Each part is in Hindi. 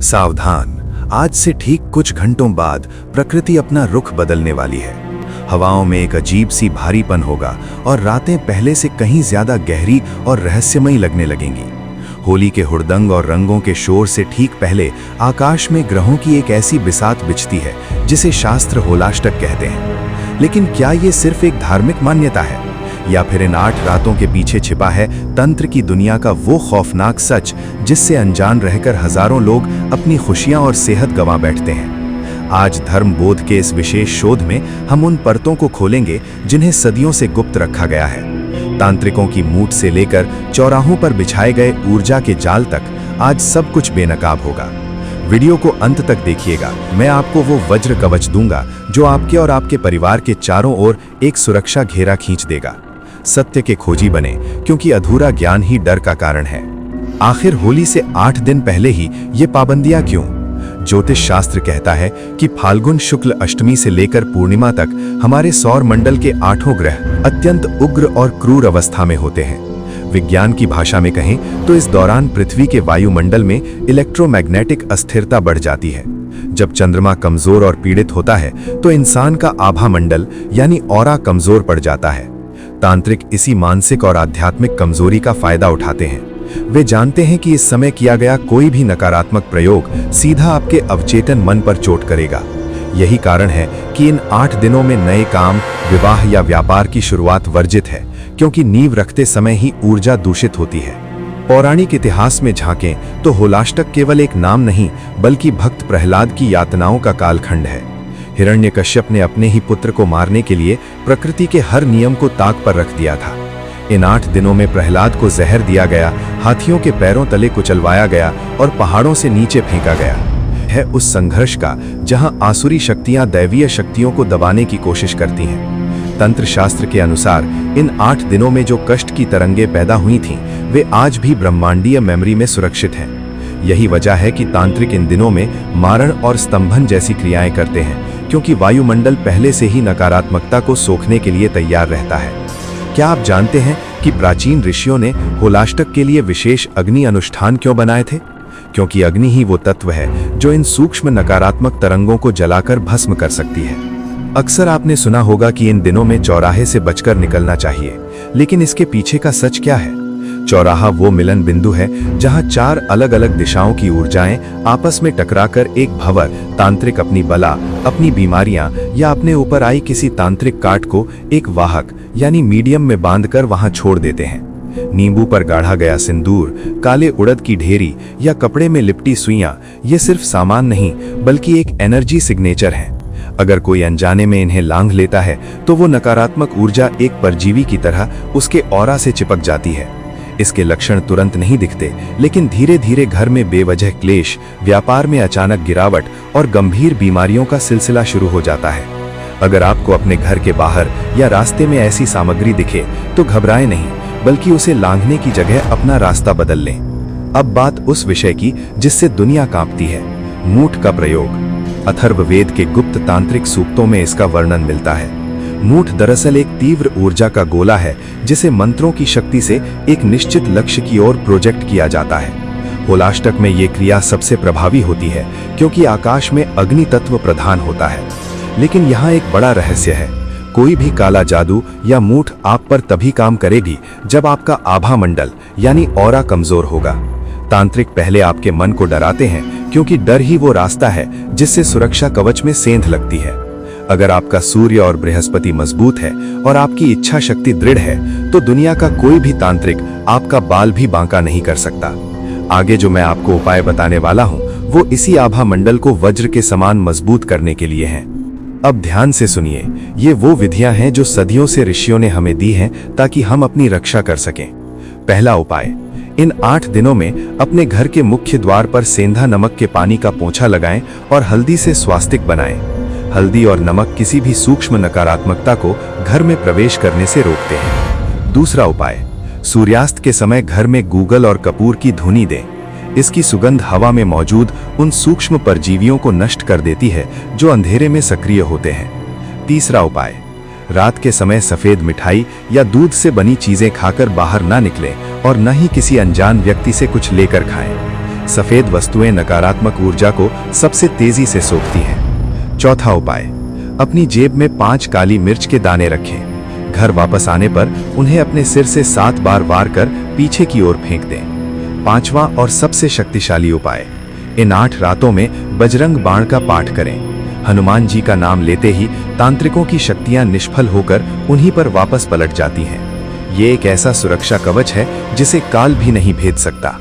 सावधान, आज से ठीक कुछ घंटों बाद प्रकृति अपना रुख बदलने वाली है। हवाओं में एक अजीब सी भारीपन होगा और रातें पहले से कहीं ज्यादा गहरी और रहस्यमयी लगने लगेंगी। होली के हुड़दंग और रंगों के शोर से ठीक पहले आकाश में ग्रहों की एक ऐसी बिसात बिछती है जिसे शास्त्र होलाष्टक कहते हैं। लेकिन क्या ये सिर्फ एक धार्मिक मान्यता है या फिर इन 8 रातों के पीछे छिपा है तंत्र की दुनिया का वो खौफनाक सच जिससे अनजान रहकर हजारों लोग अपनी खुशियां और सेहत गंवा बैठते हैं। आज धर्म बोध के इस विशेष शोध में हम उन परतों को खोलेंगे जिन्हें सदियों से गुप्त रखा गया है। तांत्रिकों की मूठ से लेकर चौराहों पर बिछाए गए ऊर्जा के जाल तक आज सब कुछ बेनकाब होगा। वीडियो को अंत तक देखिएगा। मैं आपको वो वज्र कवच दूंगा जो आपके और आपके परिवार के चारों ओर एक सुरक्षा घेरा खींच देगा। सत्य के खोजी बने, क्योंकि अधूरा ज्ञान ही डर का कारण है। आखिर होली से 8 दिन पहले ही ये पाबंदियां क्यों? ज्योतिष शास्त्र कहता है कि फाल्गुन शुक्ल अष्टमी से लेकर पूर्णिमा तक हमारे सौर मंडल के 8 ग्रह अत्यंत उग्र और क्रूर अवस्था में होते हैं। विज्ञान की भाषा में कहें तो इस दौरान पृथ्वी के वायुमंडल में इलेक्ट्रोमैग्नेटिक अस्थिरता बढ़ जाती है। जब चंद्रमा कमजोर और पीड़ित होता है तो इंसान का आभा मंडल यानी ऑरा कमजोर पड़ जाता है। तांत्रिक इसी मानसिक और आध्यात्मिक कमजोरी का फायदा उठाते हैं। वे जानते हैं कि इस समय किया गया कोई भी नकारात्मक प्रयोग सीधा आपके अवचेतन मन पर चोट करेगा। यही कारण है कि इन 8 दिनों में नए काम, विवाह या व्यापार की शुरुआत वर्जित है, क्योंकि नींव रखते समय ही ऊर्जा दूषित होती है। पौराणिक इतिहास में झांकें तो होलाष्टक केवल एक नाम नहीं बल्कि भक्त प्रहलाद की यातनाओं का कालखंड है। हिरण्यकश्यप ने अपने ही पुत्र को मारने के लिए प्रकृति के हर नियम को ताक पर रख दिया था। इन 8 दिनों में प्रहलाद को जहर दिया गया, हाथियों के पैरों तले कुचलवाया गया और पहाड़ों से नीचे फेंका गया। है उस संघर्ष का जहां आसुरी शक्तियां दैवीय शक्तियों को दबाने की कोशिश करती हैं। तंत्र शास्त्र के अनुसार इन 8 दिनों में जो कष्ट की तरंगे पैदा हुई थीं, वे आज भी ब्रह्मांडीय मेमोरी में सुरक्षित हैं। यही वजह है कि तांत्रिक इन दिनों में मारण और स्तंभन जैसी क्रियाएं करते हैं, क्योंकि वायुमंडल पहले से ही नकारात्मकता को सोखने के लिए तैयार रहता है। क्या आप जानते हैं कि प्राचीन ऋषियों ने होलाष्टक के लिए विशेष अग्नि अनुष्ठान क्यों बनाए थे? क्योंकि अग्नि ही वो तत्व है जो इन सूक्ष्म नकारात्मक तरंगों को जलाकर भस्म कर सकती है। अक्सर आपने सुना होगा कि इन दिनों में चौराहे से बचकर निकलना चाहिए, लेकिन इसके पीछे का सच क्या है? चौराहा वो मिलन बिंदु है जहां 4 अलग अलग दिशाओं की ऊर्जाएं आपस में टकराकर एक भंवर तांत्रिक अपनी बला, अपनी बीमारियां या अपने ऊपर आई किसी तांत्रिक काट को एक वाहक यानी मीडियम में बांधकर वहां छोड़ देते हैं। नींबू पर गाढ़ा गया सिंदूर, काले उड़द की ढेरी या कपड़े में लिपटी सुइयां, ये सिर्फ सामान नहीं बल्कि एक एनर्जी सिग्नेचर है। अगर कोई अनजाने में इन्हें लांघ लेता है तो वो नकारात्मक ऊर्जा एक परजीवी की तरह उसके ऑरा से चिपक जाती है। इसके लक्षण तुरंत नहीं दिखते, लेकिन धीरे धीरे घर में बेवजह क्लेश, व्यापार में अचानक गिरावट और गंभीर बीमारियों का सिलसिला शुरू हो जाता है। अगर आपको अपने घर के बाहर या रास्ते में ऐसी सामग्री दिखे तो घबराएं नहीं, बल्कि उसे लांघने की जगह अपना रास्ता बदल लें। अब बात उस विषय की जिससे दुनिया कांपती है, मूठ का प्रयोग। अथर्ववेद के गुप्त तांत्रिक सूक्तों में इसका वर्णन मिलता है। मूठ दरअसल एक तीव्र ऊर्जा का गोला है जिसे मंत्रों की शक्ति से एक निश्चित लक्ष्य की ओर प्रोजेक्ट किया जाता है। होलाष्टक में ये क्रिया सबसे प्रभावी होती है क्योंकि आकाश में अग्नि तत्व प्रधान होता है। लेकिन यहाँ एक बड़ा रहस्य है, कोई भी काला जादू या मूठ आप पर तभी काम करेगी जब आपका आभा मंडल यानी ऑरा कमजोर होगा। तांत्रिक पहले आपके मन को डराते हैं, क्योंकि डर ही वो रास्ता है जिससे सुरक्षा कवच में सेंध लगती है। अगर आपका सूर्य और बृहस्पति मजबूत है और आपकी इच्छा शक्ति दृढ़ है तो दुनिया का कोई भी तांत्रिक आपका बाल भी बांका नहीं कर सकता। आगे जो मैं आपको उपाय बताने वाला हूं वो इसी आभा मंडल को वज्र के समान मजबूत करने के लिए हैं। अब ध्यान से सुनिए, ये वो विधियां हैं जो सदियों से ऋषियों ने हमें दी हैं ताकि हम अपनी रक्षा कर सकें। पहला उपाय, इन 8 दिनों में अपने घर के मुख्य द्वार पर सेंधा नमक के पानी का पोंछा लगाएं और हल्दी से स्वास्तिक बनाएं। हल्दी और नमक किसी भी सूक्ष्म नकारात्मकता को घर में प्रवेश करने से रोकते हैं। दूसरा उपाय, सूर्यास्त के समय घर में गूगल और कपूर की धुनी दें। इसकी सुगंध हवा में मौजूद उन सूक्ष्म परजीवियों को नष्ट कर देती है जो अंधेरे में सक्रिय होते हैं। तीसरा उपाय, रात के समय सफेद मिठाई या दूध से बनी चीजें खाकर बाहर ना निकलें और न ही किसी अनजान व्यक्ति से कुछ लेकर खाएं। सफेद वस्तुएं नकारात्मक ऊर्जा को सबसे तेजी से सोखती हैं। चौथा उपाय, अपनी जेब में 5 काली मिर्च के दाने रखें। घर वापस आने पर उन्हें अपने सिर से 7 बार वार कर पीछे की ओर फेंक दें। पांचवा और सबसे शक्तिशाली उपाय, इन 8 रातों में बजरंग बाण का पाठ करें। हनुमान जी का नाम लेते ही तांत्रिकों की शक्तियां निष्फल होकर उन्हीं पर वापस पलट जाती हैं। ये एक ऐसा सुरक्षा कवच है जिसे काल भी नहीं भेद सकता।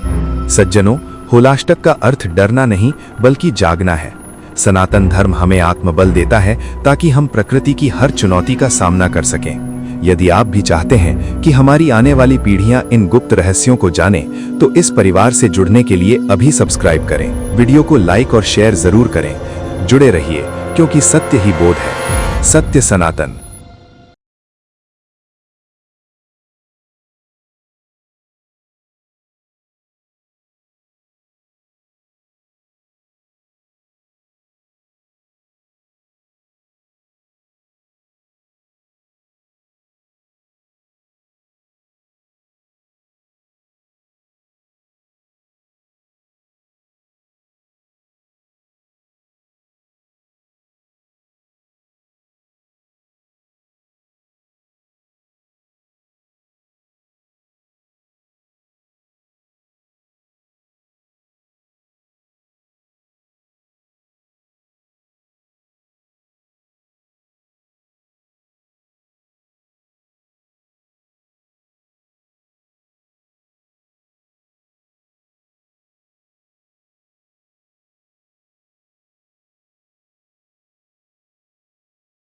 सज्जनों, होलाष्टक का अर्थ डरना नहीं बल्कि जागना है। सनातन धर्म हमें आत्मबल देता है ताकि हम प्रकृति की हर चुनौती का सामना कर सकें। यदि आप भी चाहते हैं कि हमारी आने वाली पीढ़ियां इन गुप्त रहस्यों को जानें, तो इस परिवार से जुड़ने के लिए अभी सब्सक्राइब करें। वीडियो को लाइक और शेयर जरूर करें। जुड़े रहिए, क्योंकि सत्य ही बोध है। सत्य सनातन।